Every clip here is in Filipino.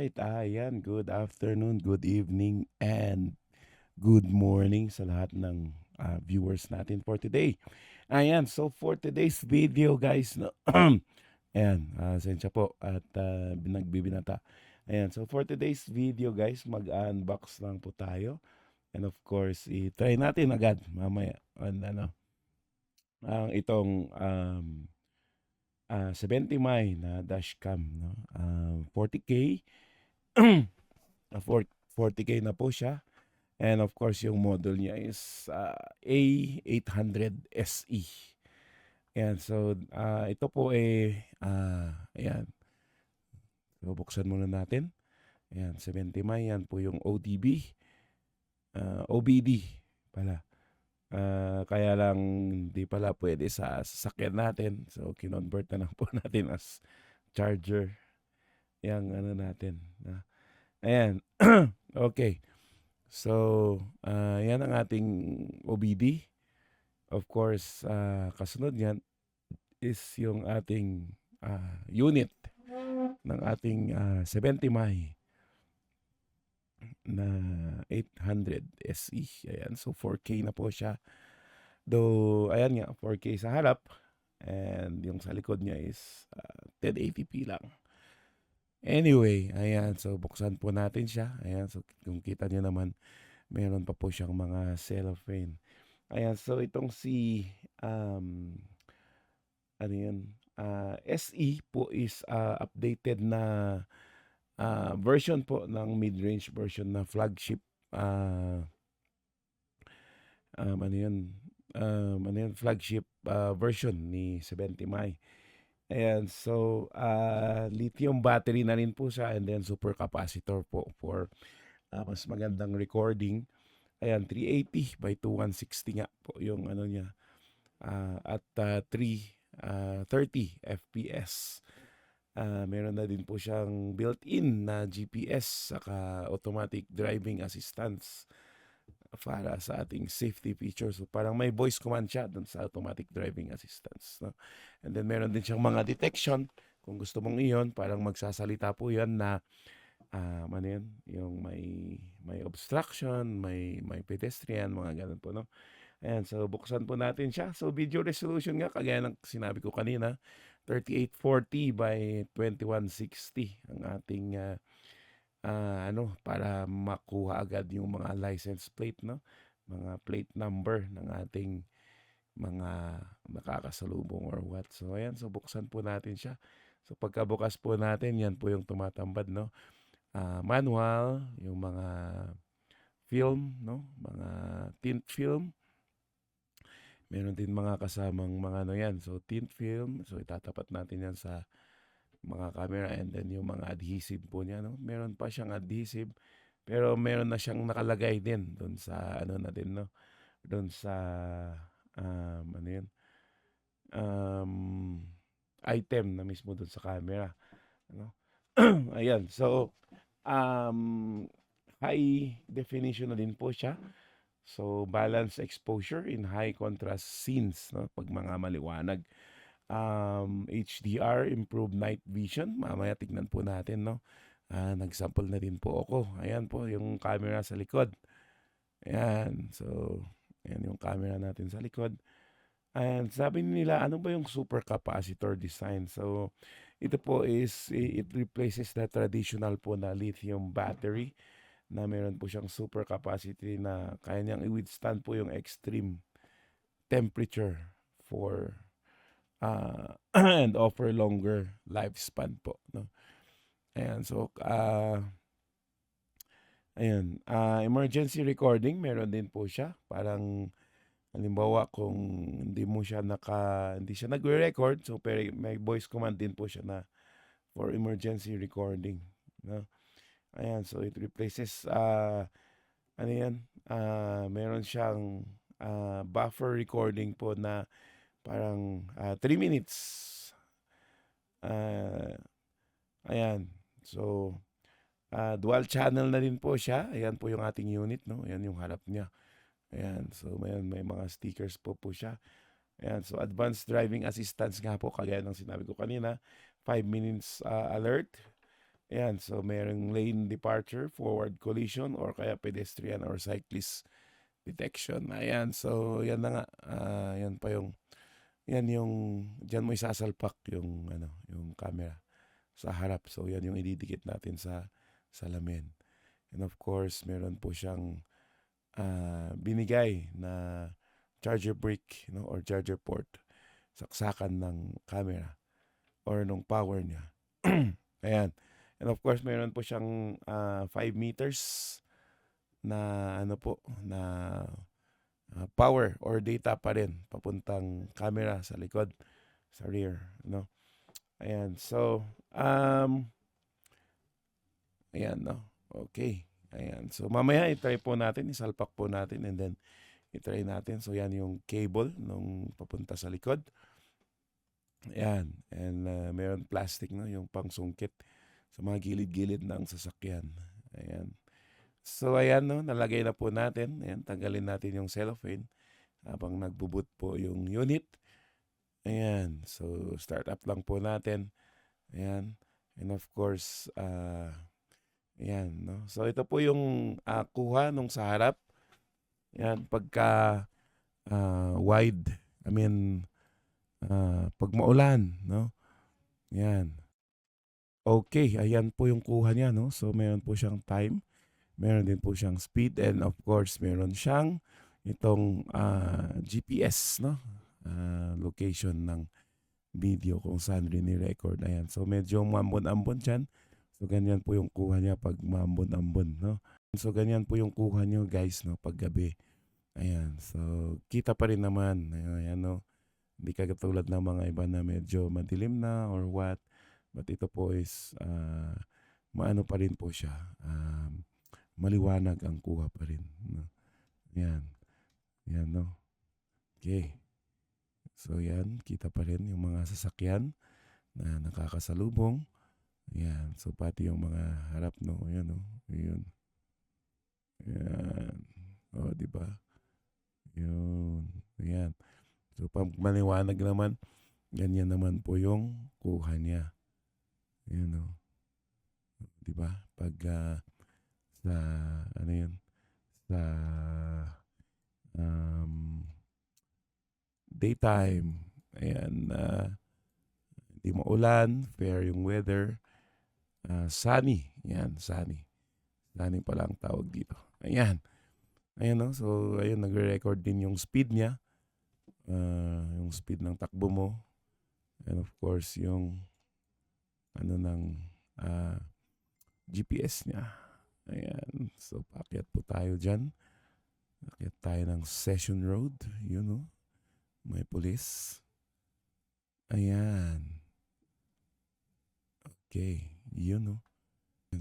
Alright, ayan. Good afternoon, good evening, and good morning sa lahat ng viewers natin for today. Ayan, so for today's video guys, no, ayan, sensya po at nagbibinata. Ayan, so for today's video guys, mag-unbox lang po tayo. And of course, i-try natin agad mamaya on itong 70 Mai na dashcam, no? 40K, 40K na po siya. And of course, yung model niya is A800 SE. Ayan, so ito po ayan. So, buksan muna natin. Ayan, 70 Mai, yan po yung ODB. OBD pala. Kaya lang hindi pala pwede sa sasakyan natin. So, kinonvert na lang po natin as charger. Yang ano natin. Ayan. Okay. So, yan ang ating OBD. Of course, kasunod yan is yung ating unit ng ating 70 Mai na 800 SE. Ayan, so 4K na po siya. Though, ayan nga, 4K sa harap. And yung sa likod niya is 1080p lang. Anyway, ayan, so buksan po natin siya. Ayan, so kung kita niyo naman, meron pa po siyang mga cellophane. Ayan, so itong si ano yun, SE po is updated na version po ng mid-range version na flagship flagship version ni 70 Mai. Ayan, so lithium battery na rin po siya and then super capacitor po for mas magandang recording. Ayan, 380 by 2160 nga po yung ano niya. At 330 FPS. Meron na din po siyang built-in na GPS saka automatic driving assistance para sa ating safety features. So parang may voice command siya dun sa automatic driving assistance. No? And then meron din siyang mga detection. Kung gusto mong iyon, parang magsasalita po yan na ano yan, yung may obstruction, may pedestrian, mga ganun po. No? Ayan, so buksan po natin siya. So video resolution nga, kagaya ng sinabi ko kanina, 3840 by 2160 ang ating para makuha agad yung mga license plate, no? Mga plate number ng ating mga nakakasalubong or what. So ayan, so buksan po natin siya. So pagkabukas po natin, yan po yung tumatambad, no? Manual, yung mga film, no? Mga tint film. Meron din mga kasamang mga ano yan. So tint film, so itatapat natin yan sa mga camera and then yung mga adhesive po niya, no? Meron pa siyang adhesive pero meron na siyang nakalagay din doon sa ano na din, no? Doon sa ano yun? Um, item na mismo doon sa camera, ano? Ayan. So um, high definition na din po siya. So balance exposure in high contrast scenes, no? Pag mga maliwanag. HDR, improved night vision. Mamaya tignan po natin, no? Nag-sample na din po ako. Ayan po yung camera sa likod. Ayan. So, ayan yung camera natin sa likod. Ayan. Sabi nila, ano ba yung super capacitor design? So, ito po is, it replaces the traditional po na lithium battery na meron po siyang super capacity na kaya niyang i-withstand po yung extreme temperature for and offer longer lifespan po, no? Ayan, so emergency recording meron din po siya. Parang halimbawa kung hindi siya nagre-record, so pero may voice command din po siya na for emergency recording, no? Ayan, so it replaces meron siyang buffer recording po na parang 3 minutes. Ayan. So, dual channel na din po siya. Ayan po yung ating unit, no? Ayan yung harap niya. Ayan. So, may mga stickers po siya. Ayan. So, advanced driving assistance nga po, kagaya ng sinabi ko kanina. 5 minutes alert. Ayan, so merong lane departure, forward collision, or kaya pedestrian or cyclist detection. Ayan, so yan na nga. Yan pa yung, yan yung, dyan mo isasalpak yung, yung camera sa harap. So yan yung ididikit natin sa salamin. And of course, meron po siyang binigay na charger brick, or charger port, saksakan ng camera or nung power niya. Ayan. And of course, meron po siyang 5 meters na na power or data pa rin papuntang camera sa likod, sa rear, Ayan. So, ayan, Okay. Ayan. So, mamaya i-try po natin, isalpak po natin, and then i-try natin. So, yan yung cable nung papunta sa likod. Ayan. And meron plastic, yung pangsungkit sa mga gilid-gilid ng sasakyan. Ayan. So, ayan, nalagay na po natin. Ayan, tanggalin natin yung cellophane habang nagbuboot po yung unit. Ayan. So, start up lang po natin. Ayan. And of course, ayan, So, ito po yung kuha nung sa harap. Ayan, pagka wide, pag maulan, Ayan. Okay, ayan po yung kuha niya, So, meron po siyang time. Meron din po siyang speed, and of course, meron siyang itong GPS, location ng video kung saan rini-record. Ayan. So, medyo maambon-ambon dyan. So, ganyan po yung kuha niya pag maambon-ambon, So, ganyan po yung kuha niyo, guys, pag gabi. Ayan. So, kita pa rin naman. Ayan, Hindi katulad ng mga iba na medyo madilim na or what. But ito po is maano pa rin po siya. Maliwanag ang kuha pa rin. Yan. Yan, Okay. So, yan. Kita pa rin yung mga sasakyan na nakakasalubong. Yan. So, pati yung mga harap, Ayan, Yun. Yan. Diba? Yun. Yan. So, pag maliwanag naman, ganyan naman po yung kuha niya. Yan, Diba? Pag sa, sa daytime, ayan, hindi maulan, fair yung weather, sunny, yan, sunny. Sunny pala ang tawag dito. Ayan. Ayan, So, ayun, nagre-record din yung speed niya. Yung speed ng takbo mo. And of course, yung ng GPS niya. Ayan. So, paakyat po tayo dyan. Paakyat tayo ng Session Road. Yun, May police. Ayan. Okay. Yun,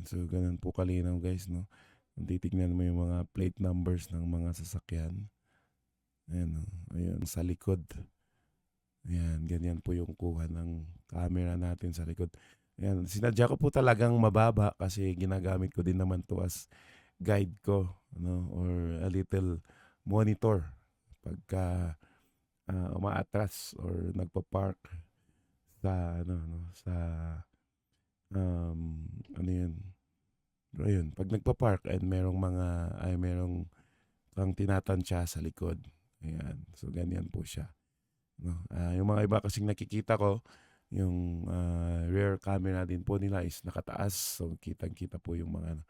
So, ganun po kalinaw, guys, Kung titignan mo yung mga plate numbers ng mga sasakyan. Ayan, Ayun, sa likod. Ayan, ganyan po yung kuha ng camera natin sa likod. Ayan, sinadya ko po talagang mababa kasi ginagamit ko din naman to as guide ko, or a little monitor pagka umaatras or nagpa-park sa sa yun. Ayun, pag nagpa-park and merong kang tinatansya sa likod. Ayan, so ganyan po siya. Yung mga iba kasing nakikita ko, yung rear camera din po nila is nakataas. So, kitang-kita po yung mga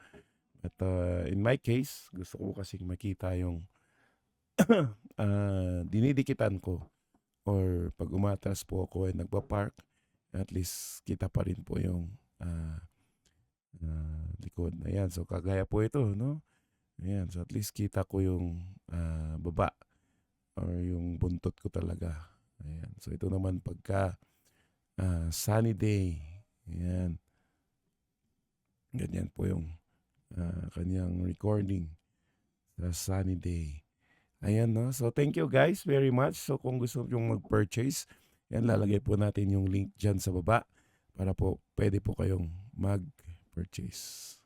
But in my case, gusto ko kasing makita yung dinidikitan ko. Or pag umatras po ako ay nagpa-park, at least kita pa rin po yung likod. Ayan, so kagaya po ito, Ayan, so at least kita ko yung baba or yung buntot ko talaga. Ayan, so ito naman pagka sunny day. Ayan. Ganyan po yung kanyang recording sa sunny day. Ayan, So, thank you guys very much. So, kung gusto nyo mag-purchase, yan, lalagay po natin yung link dyan sa baba para po pwede po kayong mag-purchase.